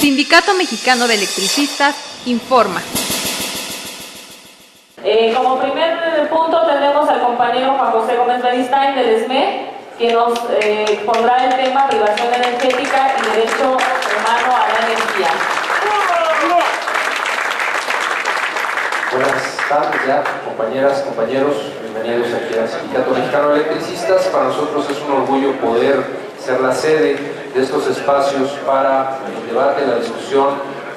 Sindicato Mexicano de Electricistas informa. Como primer punto tenemos al compañero Juan José Gómez Beristain del SME, que nos pondrá el tema privación energética y derecho humano a la energía. Buenas tardes ya, compañeras, compañeros, bienvenidos aquí al Sindicato Mexicano de Electricistas. Para nosotros es un orgullo poder ser la sede de estos espacios para el debate, la discusión,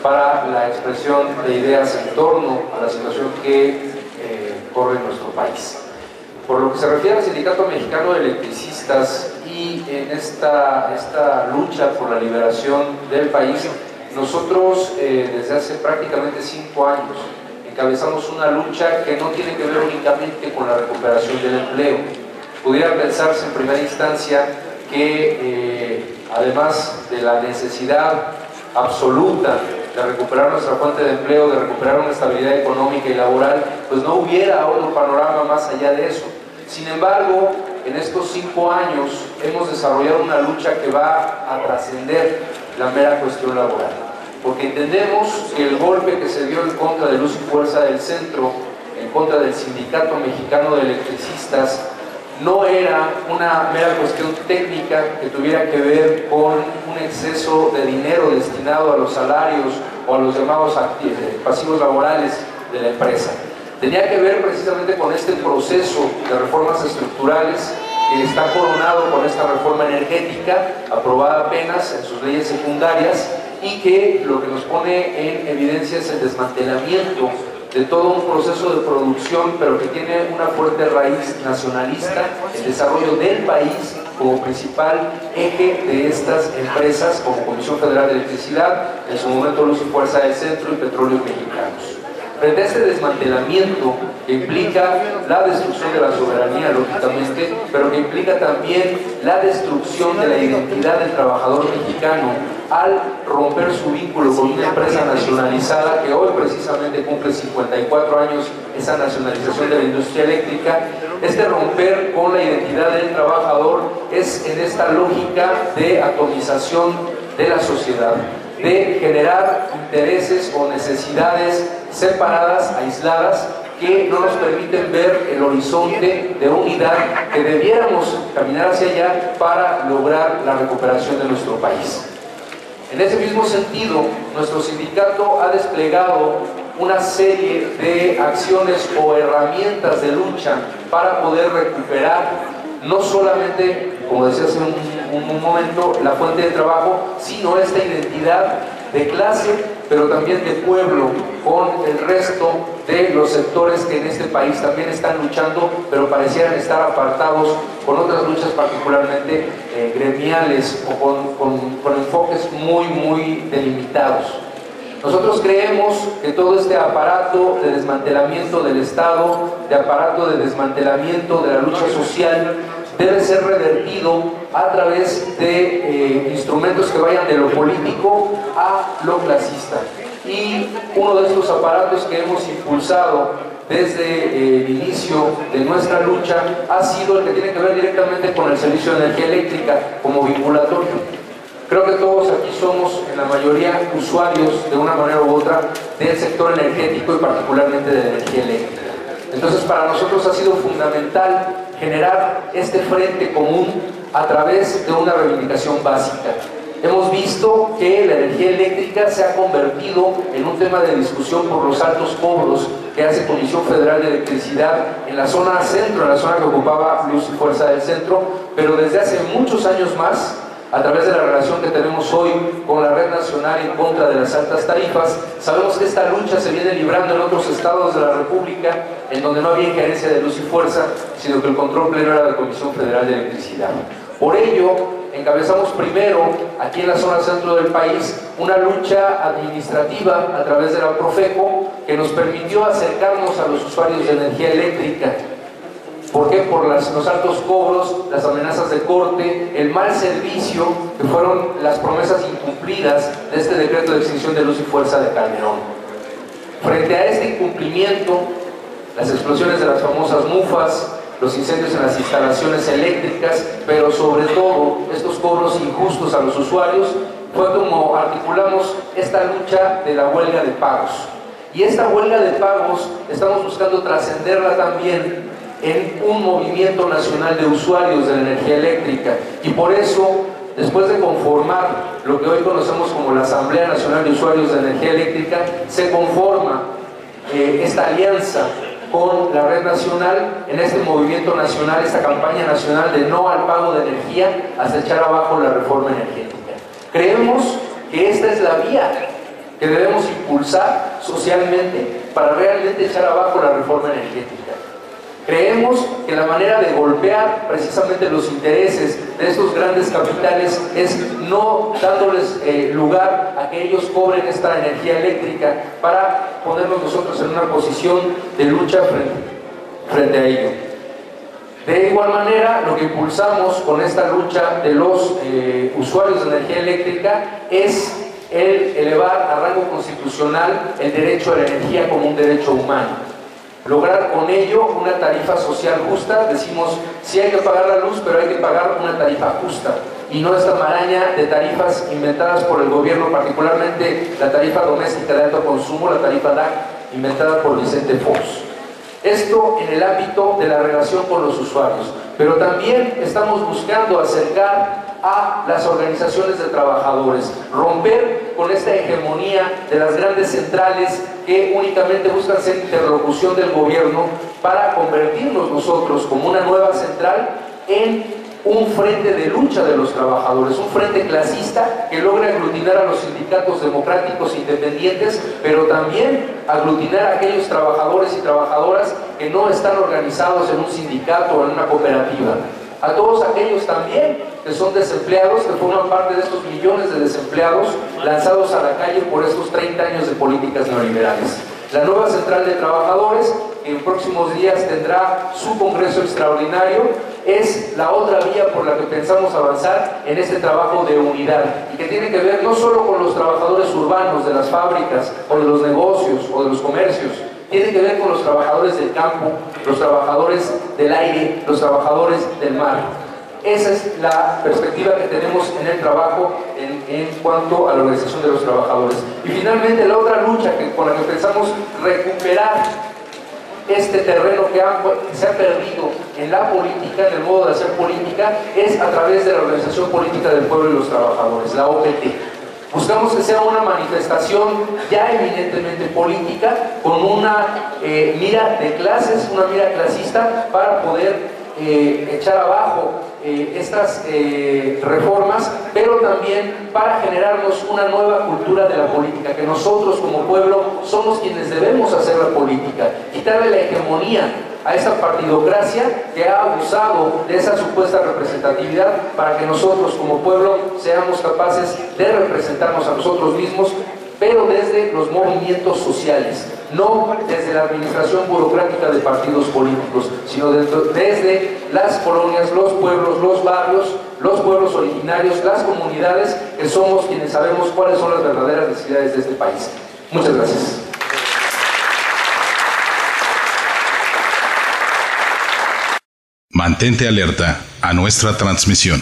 para la expresión de ideas en torno a la situación que corre en nuestro país. Por lo que se refiere al Sindicato Mexicano de Electricistas y en esta lucha por la liberación del país, nosotros desde hace prácticamente 5 años encabezamos una lucha que no tiene que ver únicamente con la recuperación del empleo. Pudiera pensarse en primera instancia que además de la necesidad absoluta de recuperar nuestra fuente de empleo, de recuperar una estabilidad económica y laboral, pues no hubiera otro panorama más allá de eso. Sin embargo, en estos 5 años hemos desarrollado una lucha que va a trascender la mera cuestión laboral, porque entendemos que el golpe que se dio en contra de Luz y Fuerza del Centro, en contra del Sindicato Mexicano de Electricistas, no era una mera cuestión técnica que tuviera que ver con un exceso de dinero destinado a los salarios o a los llamados pasivos laborales de la empresa. Tenía que ver precisamente con este proceso de reformas estructurales que está coronado con esta reforma energética, aprobada apenas en sus leyes secundarias, y que lo que nos pone en evidencia es el desmantelamiento de todo un proceso de producción, pero que tiene una fuerte raíz nacionalista, el desarrollo del país como principal eje de estas empresas, como Comisión Federal de Electricidad, en su momento Luz y Fuerza del Centro y Petróleos Mexicanos. Frente a este desmantelamiento que implica la destrucción de la soberanía, lógicamente, pero que implica también la destrucción de la identidad del trabajador mexicano al romper su vínculo con una empresa nacionalizada que hoy precisamente cumple 54 años, esa nacionalización de la industria eléctrica. Este romper con la identidad del trabajador es en esta lógica de atomización de la sociedad, de generar intereses o necesidades separadas, aisladas, que no nos permiten ver el horizonte de unidad que debiéramos caminar hacia allá para lograr la recuperación de nuestro país. En ese mismo sentido, nuestro sindicato ha desplegado una serie de acciones o herramientas de lucha para poder recuperar no solamente, como decía hace un momento, la fuente de trabajo, sino esta identidad de clase, pero también de pueblo, con el resto de los sectores que en este país también están luchando, pero parecieran estar apartados con otras luchas particularmente gremiales o con enfoques muy delimitados. Nosotros creemos que todo este aparato de desmantelamiento del Estado, de aparato de desmantelamiento de la lucha social, debe ser revertido a través de instrumentos que vayan de lo político a lo clasista. Y uno de estos aparatos que hemos impulsado desde el inicio de nuestra lucha ha sido el que tiene que ver directamente con el servicio de energía eléctrica como vinculatorio. Creo que todos aquí somos, en la mayoría, usuarios de una manera u otra del sector energético y particularmente de la energía eléctrica. Entonces, para nosotros ha sido fundamental generar este frente común a través de una reivindicación básica. Hemos visto que la energía eléctrica se ha convertido en un tema de discusión por los altos cobros que hace Comisión Federal de Electricidad en la zona centro, en la zona que ocupaba Luz y Fuerza del Centro, pero desde hace muchos años más, a través de la relación que tenemos hoy con la Red Nacional en contra de las altas tarifas, sabemos que esta lucha se viene librando en otros estados de la República, en donde no había injerencia de Luz y Fuerza, sino que el control pleno era de la Comisión Federal de Electricidad. Por ello, encabezamos primero, aquí en la zona centro del país, una lucha administrativa a través de la Profeco, que nos permitió acercarnos a los usuarios de energía eléctrica. ¿Por qué? Por los altos cobros, las amenazas de corte, el mal servicio, que fueron las promesas incumplidas de este decreto de extinción de Luz y Fuerza de Calderón. Frente a este incumplimiento, las explosiones de las famosas mufas, los incendios en las instalaciones eléctricas, pero sobre todo estos cobros injustos a los usuarios, fue como articulamos esta lucha de la huelga de pagos. Y esta huelga de pagos estamos buscando trascenderla también en un movimiento nacional de usuarios de la energía eléctrica. Y por eso, después de conformar lo que hoy conocemos como la Asamblea Nacional de Usuarios de Energía Eléctrica, se conforma esta alianza con la Red Nacional en este movimiento nacional, esta campaña nacional de no al pago de energía hasta echar abajo la reforma energética. Creemos que esta es la vía que debemos impulsar socialmente para realmente echar abajo la reforma energética. Creemos que la manera de golpear precisamente los intereses de estos grandes capitales es no dándoles lugar a que ellos cobren esta energía eléctrica para ponernos nosotros en una posición de lucha frente a ello. De igual manera, lo que impulsamos con esta lucha de los usuarios de energía eléctrica es el elevar a rango constitucional el derecho a la energía como un derecho humano. Lograr con ello una tarifa social justa. Decimos, sí hay que pagar la luz, pero hay que pagar una tarifa justa y no esta maraña de tarifas inventadas por el gobierno, particularmente la tarifa doméstica de alto consumo, la tarifa DAC, inventada por Vicente Fox. Esto en el ámbito de la relación con los usuarios, pero también estamos buscando acercar a las organizaciones de trabajadores, romper con esta hegemonía de las grandes centrales que únicamente buscan ser interlocución del gobierno para convertirnos nosotros como una nueva central en un frente de lucha de los trabajadores, un frente clasista que logre aglutinar a los sindicatos democráticos independientes, pero también aglutinar a aquellos trabajadores y trabajadoras que no están organizados en un sindicato o en una cooperativa. A todos aquellos también que son desempleados, que forman parte de estos millones de desempleados lanzados a la calle por estos 30 años de políticas neoliberales. La nueva Central de Trabajadores, que en próximos días tendrá su congreso extraordinario, es la otra vía por la que pensamos avanzar en este trabajo de unidad y que tiene que ver no solo con los trabajadores urbanos de las fábricas o de los negocios o de los comercios, tiene que ver con los trabajadores del campo, los trabajadores del aire, los trabajadores del mar. Esa es la perspectiva que tenemos en el trabajo en cuanto a la organización de los trabajadores. Y finalmente la otra lucha con la que pensamos recuperar este terreno que se ha perdido en la política, en el modo de hacer política, es a través de la Organización Política del Pueblo y los Trabajadores, la OPT. Buscamos que sea una manifestación ya eminentemente política, con una mira de clases, una mira clasista, para poder echar abajo estas reformas, pero también para generarnos una nueva cultura de la política, que nosotros como pueblo somos quienes debemos hacer la política, quitarle la hegemonía a esta partidocracia que ha abusado de esa supuesta representatividad para que nosotros como pueblo seamos capaces de representarnos a nosotros mismos, pero desde los movimientos sociales, no desde la administración burocrática de partidos políticos, sino desde las colonias, los pueblos, los barrios, los pueblos originarios, las comunidades, que somos quienes sabemos cuáles son las verdaderas necesidades de este país. Muchas gracias. Mantente alerta a nuestra transmisión.